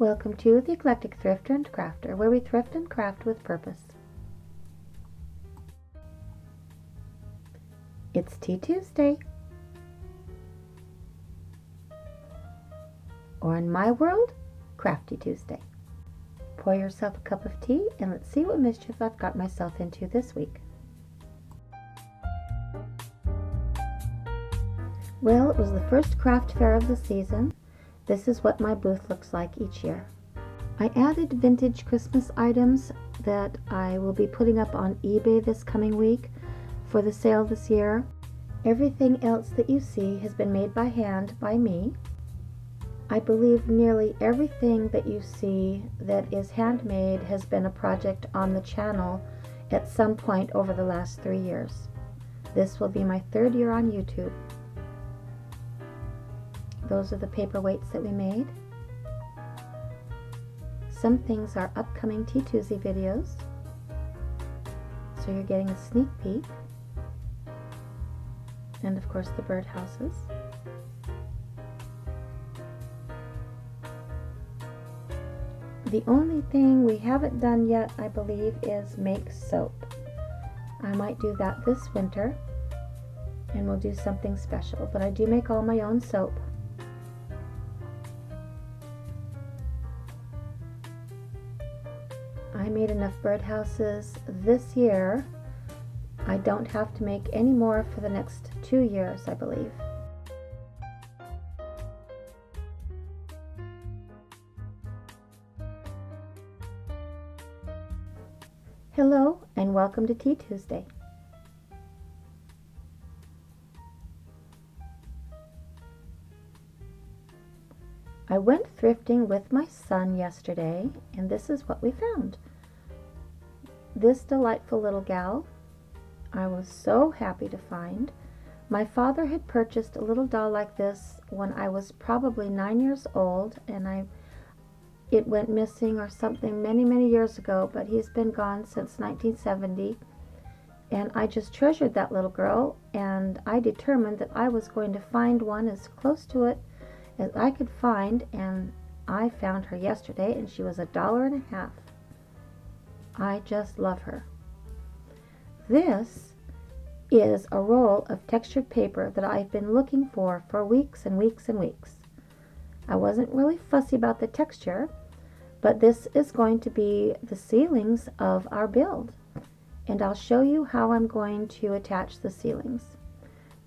Welcome to the Eclectic Thrifter and Crafter, where we thrift and craft with purpose. It's Tea Tuesday. Or in my world, Crafty Tuesday. Pour yourself a cup of tea and let's see what mischief I've got myself into this week. Well, it was the first craft fair of the season. This is what my booth looks like each year. I added vintage Christmas items that I will be putting up on eBay this coming week for the sale this year. Everything else that you see has been made by hand by me. I believe nearly everything that you see that is handmade has been a project on the channel at some point over the last 3 years. This will be my 3rd year on YouTube. Those are the paperweights that we made. Some things are upcoming Tea Tuesday videos, so you're getting a sneak peek. And of course the birdhouses. The only thing we haven't done yet, I believe, is make soap. I might do that this winter, and we'll do something special, but I do make all my own soap. I made enough birdhouses this year. I don't have to make any more for the next 2 years, I believe. Hello and welcome to Tea Tuesday. I went thrifting with my son yesterday, and this is what we found. This delightful little gal, I was so happy to find. My father had purchased a little doll like this when I was probably 9 years old, and it went missing or something many years ago, but he's been gone since 1970, and I just treasured that little girl, and I determined that I was going to find one as close to it as I could find, and I found her yesterday, and she was $1.50. I just love her. This is a roll of textured paper that I've been looking for weeks and weeks and weeks. I wasn't really fussy about the texture, but this is going to be the ceilings of our build, and I'll show you how I'm going to attach the ceilings.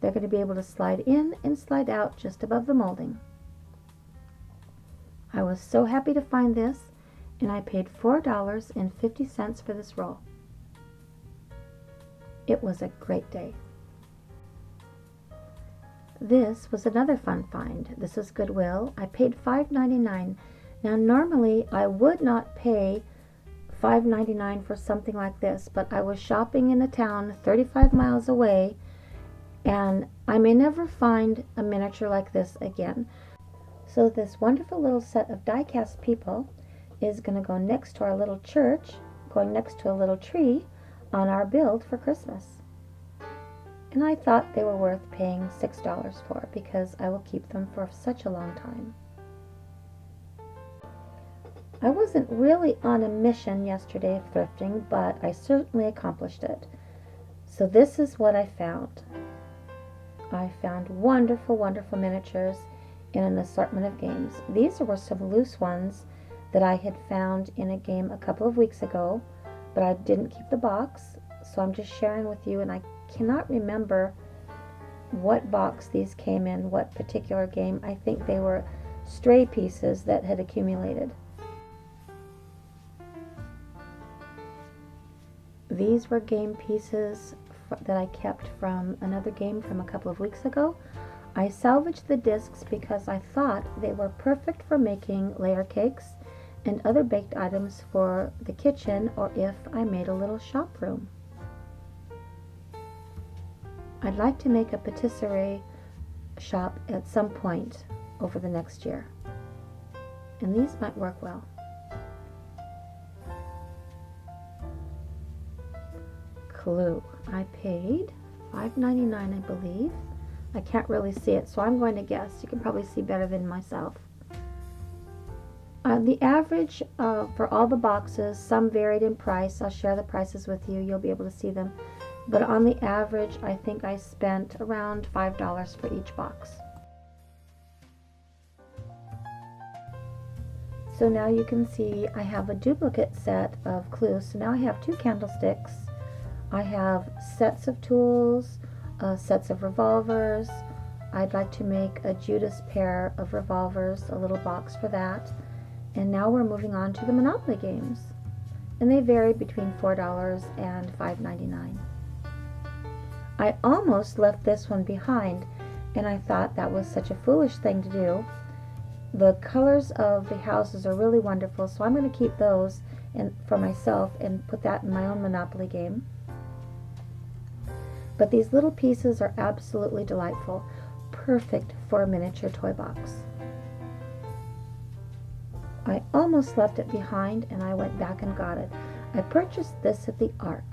They're going to be able to slide in and slide out just above the molding. I was so happy to find this, and I paid $4.50 for this roll. It was a great day. This was another fun find. This is Goodwill. I paid $5.99. Now normally I would not pay $5.99 for something like this, but I was shopping in a town 35 miles away, and I may never find a miniature like this again. So this wonderful little set of die-cast people is going to go next to our little church, going next to a little tree on our build for Christmas. And I thought they were worth paying $6 for, because I will keep them for such a long time. I wasn't really on a mission yesterday of thrifting, but I certainly accomplished it. So this is what I found. I found wonderful miniatures in an assortment of games. These were some loose ones that I had found in a game a couple of weeks ago, but I didn't keep the box, so I'm just sharing with you, and I cannot remember what box these came in, what particular game. I think they were stray pieces that had accumulated. These were game pieces that I kept from another game from a couple of weeks ago. I salvaged the discs because I thought they were perfect for making layer cakes and other baked items for the kitchen, or if I made a little shop room. I'd like to make a patisserie shop at some point over the next year, and these might work well. Clue. I paid $5.99, I believe. I can't really see it, so I'm going to guess. You can probably see better than myself. The average for all the boxes, some varied in price. I'll share the prices with you. You'll be able to see them. But on the average, I think I spent around $5 for each box. So now you can see I have a duplicate set of clues. So now I have 2 candlesticks. I have sets of tools, sets of revolvers. I'd like to make a Judas pair of revolvers, a little box for that. And now we're moving on to the Monopoly games. And they vary between $4 and $5.99. I almost left this one behind, and I thought that was such a foolish thing to do. The colors of the houses are really wonderful, so I'm going to keep those for myself and put that in my own Monopoly game. But these little pieces are absolutely delightful, perfect for a miniature toy box. I almost left it behind, and I went back and got it. I purchased this at the Ark.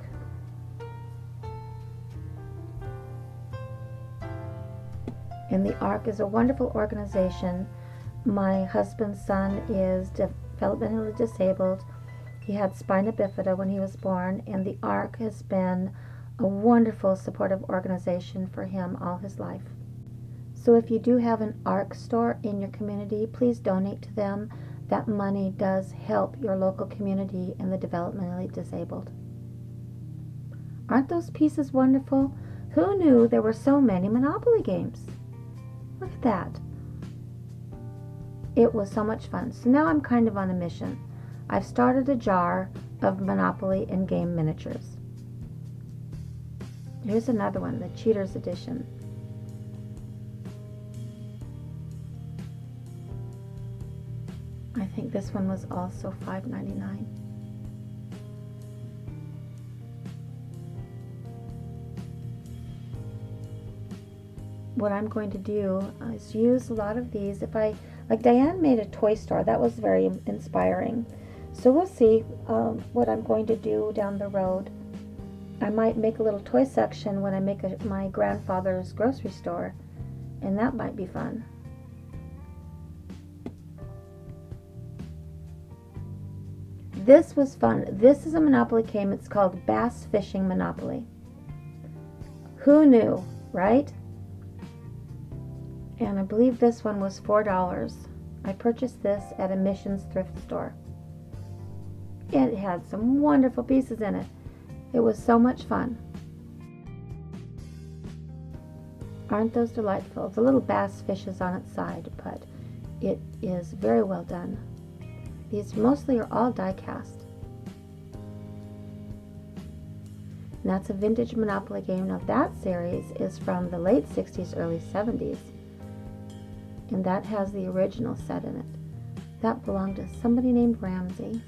And the Ark is a wonderful organization. My husband's son is developmentally disabled. He had spina bifida when he was born, and the Ark has been a wonderful supportive organization for him all his life. So if you do have an Ark store in your community, please donate to them. That money does help your local community and the developmentally disabled. Aren't those pieces wonderful? Who knew there were so many Monopoly games? Look at that. It was so much fun. So now I'm kind of on a mission. I've started a jar of Monopoly and game miniatures. Here's another one, the Cheaters Edition. I think this one was also $5.99. What I'm going to do is use a lot of these. Like Diane made a toy store, that was very inspiring. So we'll see what I'm going to do down the road. I might make a little toy section when I make my grandfather's grocery store, and that might be fun. This was fun. This is a Monopoly game. It's called Bass Fishing Monopoly. Who knew, right? And I believe this one was $4. I purchased this at a Missions thrift store. It had some wonderful pieces in it. It was so much fun. Aren't those delightful? The little bass fish is on its side, but it is very well done. These mostly are all die cast. And that's a vintage Monopoly game. Now that series is from the late 60s, early 70s. And that has the original set in it. That belonged to somebody named Ramsey.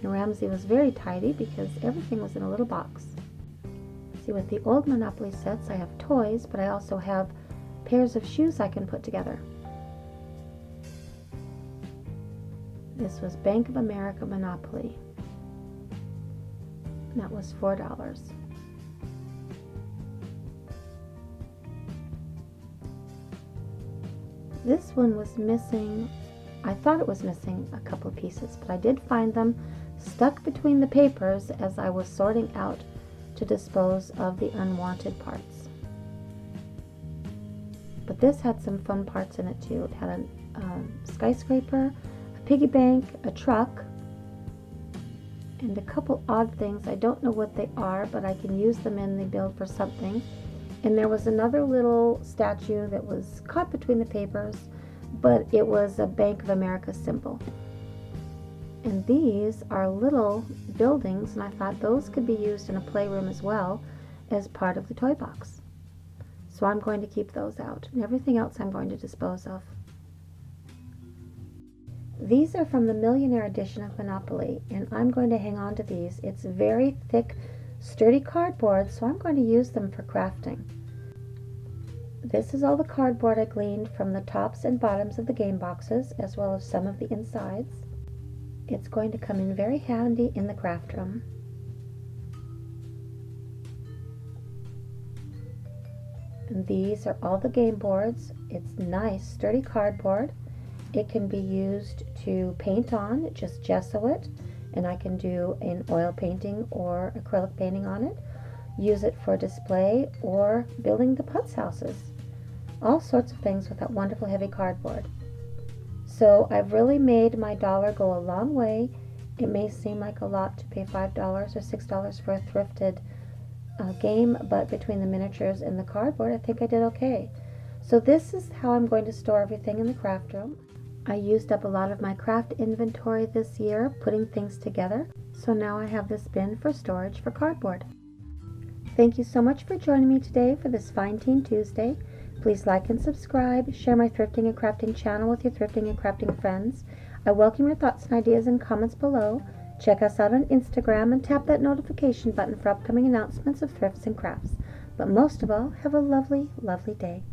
And Ramsey was very tidy because everything was in a little box. See, with the old Monopoly sets, I have toys, but I also have pairs of shoes I can put together. This was Bank of America Monopoly. That was $4. This one was missing, I thought it was missing a couple of pieces, but I did find them stuck between the papers as I was sorting out to dispose of the unwanted parts. But this had some fun parts in it too. It had a skyscraper, a piggy bank, a truck, and a couple odd things. I don't know what they are, but I can use them in the build for something. And there was another little statue that was caught between the papers, but it was a Bank of America symbol. And these are little buildings, and I thought those could be used in a playroom as well as part of the toy box. So I'm going to keep those out, and everything else I'm going to dispose of. These are from the Millionaire edition of Monopoly, and I'm going to hang on to these. It's very thick, sturdy cardboard, so I'm going to use them for crafting. This is all the cardboard I gleaned from the tops and bottoms of the game boxes, as well as some of the insides. It's going to come in very handy in the craft room. And these are all the game boards. It's nice, sturdy cardboard. It can be used to paint on, just gesso it, and I can do an oil painting or acrylic painting on it. Use it for display or building the putz houses. All sorts of things with that wonderful heavy cardboard. So I've really made my dollar go a long way. It may seem like a lot to pay $5 or $6 for a thrifted game, but between the miniatures and the cardboard, I think I did okay. So this is how I'm going to store everything in the craft room. I used up a lot of my craft inventory this year putting things together, so now I have this bin for storage for cardboard. Thank you so much for joining me today for this Fine Teen Tuesday. Please like and subscribe, share my thrifting and crafting channel with your thrifting and crafting friends. I welcome your thoughts and ideas and comments below. Check us out on Instagram and tap that notification button for upcoming announcements of thrifts and crafts. But most of all, have a lovely, lovely day.